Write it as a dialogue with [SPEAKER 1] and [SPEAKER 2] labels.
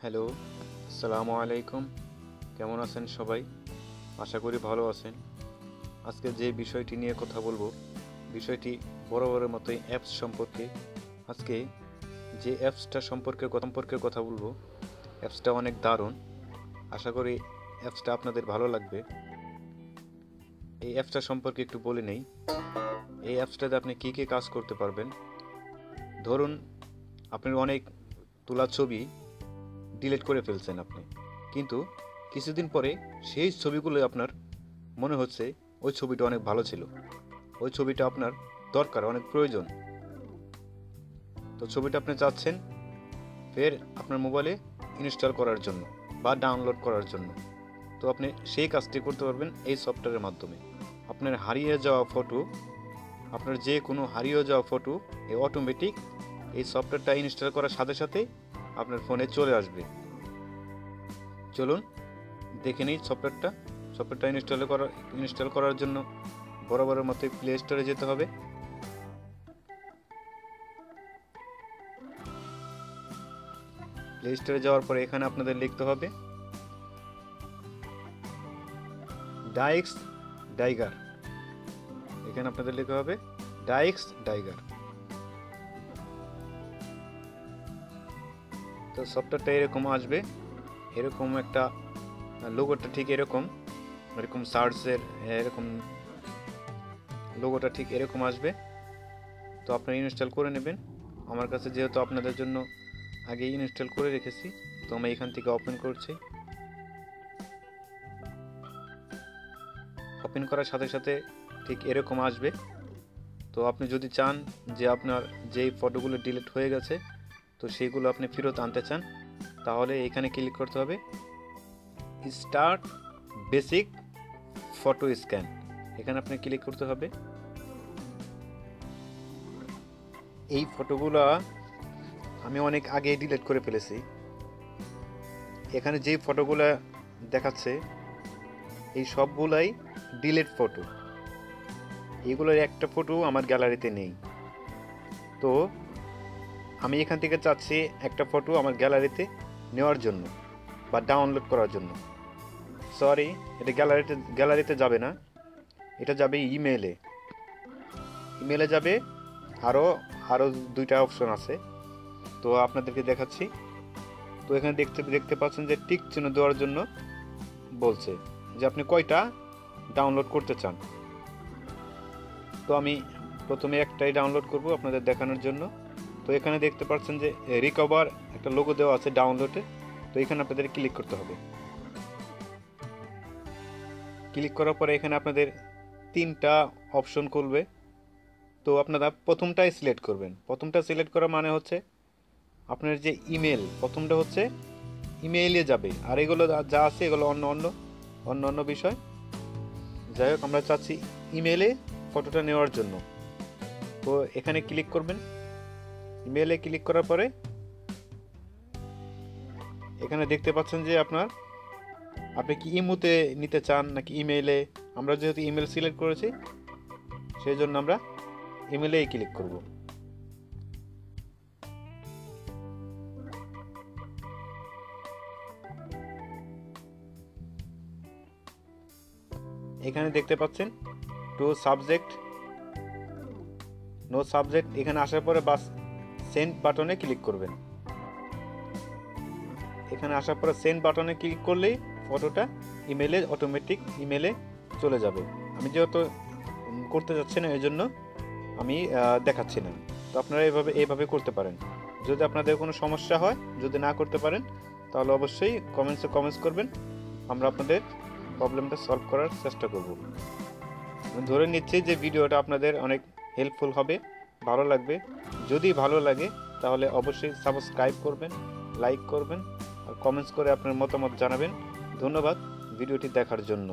[SPEAKER 1] Hello, আসসালামু আলাইকুম। কেমন আছেন সবাই? আশা করি ভালো আছেন। আজকে যে বিষয়টি নিয়ে কথা বলবো, বিষয়টি বরাবরের মতোই অ্যাপস সম্পর্কে। আজকে যে অ্যাপসটা সম্পর্কে কথা বলবো, অ্যাপসটা অনেক দারুণ। আশা করি অ্যাপসটা আপনাদের ভালো লাগবে। এই অ্যাপসটা সম্পর্কে একটু বলে নেই। এই অ্যাপসটাতে আপনি কী কী কাজ করতে পারবেন। ধরুন, আপনার অনেক তোলা ছবি ডিলিট করে ফেলছেন আপনি, কিন্তু কিছুদিন পরে সেই ছবিগুলো আপনার মনে হচ্ছে ওই ছবিটা অনেক ভালো ছিল, ওই ছবিটা আপনার দরকার, অনেক প্রয়োজন। তো ছবিটা আপনি চাচ্ছেন ফের আপনার মোবাইলে ইনস্টল করার জন্য বা ডাউনলোড করার জন্য। তো আপনি সেই কাজটি করতে পারবেন এই সফটওয়্যারের মাধ্যমে। আপনার হারিয়ে যাওয়া ফটো, আপনার যে কোনো হারিয়ে যাওয়া ফটো অটোমেটিক এই সফটওয়্যারটা ইনস্টল করার সাথে সাথে আপনার ফোনে চলে আসবে। চলুন দেখে নিই সফটওয়্যারটা ইনস্টল করার জন্য বরাবরের মতো প্লে স্টোরে যেতে হবে। প্লে স্টোরে যাওয়ার পরে এখানে আপনাদের লিখতে হবে ডাইক্স ডাইগার। এখানে আপনাদের লিখতে হবে ডাইক্স ডাইগার। তো সফটওয়্যারটা এরকম আসবে, এরকম একটা লোগোটা ঠিক এরকম সার্চের এরকম লোগোটা ঠিক এরকম আসবে। তো আপনারা ইনস্টল করে নেবেন। আমার কাছে যেহেতু আপনাদের জন্য আগে ইনস্টল করে রেখেছি, তো আমি এখান থেকে ওপেন করছি। ওপেন করার সাথে সাথে ঠিক এরকম আসবে। তো আপনি যদি চান যে আপনার যেই ফটোগুলো ডিলিট হয়ে গেছে, তো সেইগুলো আপনি ফেরত আনতে চান, তাহলে এখানে ক্লিক করতে হবে স্টার্ট বেসিক ফটো স্ক্যান। এখানে আপনি ক্লিক করতে হবে। এই ফটোগুলো আমি অনেক আগে ডিলিট করে ফেলেছি। এখানে যে ফটোগুলো দেখাচ্ছে এই সবগুলাই ডিলিট ফটো। এগুলোর একটা ফটো আমার গ্যালারিতে নেই। তো আমি এখান থেকে চাচ্ছি একটা ফটো আমার গ্যালারিতে নেওয়ার জন্য বা ডাউনলোড করার জন্য। সরি, এটা গ্যালারিতে যাবে না, এটা যাবে ইমেলে যাবে। আরও দুইটা অপশন আছে, তো আপনাদেরকে দেখাচ্ছি। তো এখানে দেখতে পাচ্ছেন যে টিক চিহ্ন দেওয়ার জন্য বলছে যে আপনি কয়টা ডাউনলোড করতে চান। তো আমি প্রথমে একটাই ডাউনলোড করব আপনাদের দেখানোর জন্য। তো এখানে দেখতে পাচ্ছেন যে রিকভার একটা লোগো দেওয়া আছে ডাউনলোডে। তো এখানে আপনাদের ক্লিক করতে হবে। ক্লিক করার পরে এখানে আপনাদের তিনটা অপশন খুলবে। তো আপনারা প্রথমটাই সিলেক্ট করবেন। প্রথমটা সিলেক্ট করা মানে হচ্ছে আপনার যে ইমেল, প্রথমটা হচ্ছে ইমেইলে যাবে, আর এগুলো যা আছে এগুলো অন্য বিষয়। যাই হোক, আমরা চাচ্ছি ইমেলে ফটোটা নেওয়ার জন্য। তো এখানে ক্লিক করবেন। ইমেলে ক্লিক করার পরে এখানে দেখতে পাচ্ছেন যে আপনি কি ইমোতে নিতে চান নাকি ইমেইলে। আমরা যেহেতু ইমেল সিলেক্ট করেছি, সেই জন্য আমরা ইমেলেই ক্লিক করব। এখানে দেখতে পাচ্ছেন নো সাবজেক্ট। এখানে আসার পরে বাস সেন্ড বাটনে ক্লিক করবেন। এখানে আসার পরে সেন্ড বাটনে ক্লিক করলেই ফটোটা অটোমেটিক ইমেলে চলে যাবে। আমি যেহেতু করতে যাচ্ছি না, এই জন্য আমি দেখাচ্ছি না। তো আপনারা এইভাবে করতে পারেন। যদি আপনাদের কোনো সমস্যা হয়, যদি না করতে পারেন, তাহলে অবশ্যই কমেন্টস করবেন। আমরা আপনাদের প্রবলেমটা সলভ করার চেষ্টা করব। ধরে নিচ্ছি যে ভিডিওটা আপনাদের অনেক হেল্পফুল হবে, ভালো লাগবে। যদি ভালো লাগে তাহলে অবশ্যই সাবস্ক্রাইব করবেন, লাইক করবেন আর কমেন্টস করে আপনার মতামত জানাবেন। ধন্যবাদ ভিডিওটি দেখার জন্য।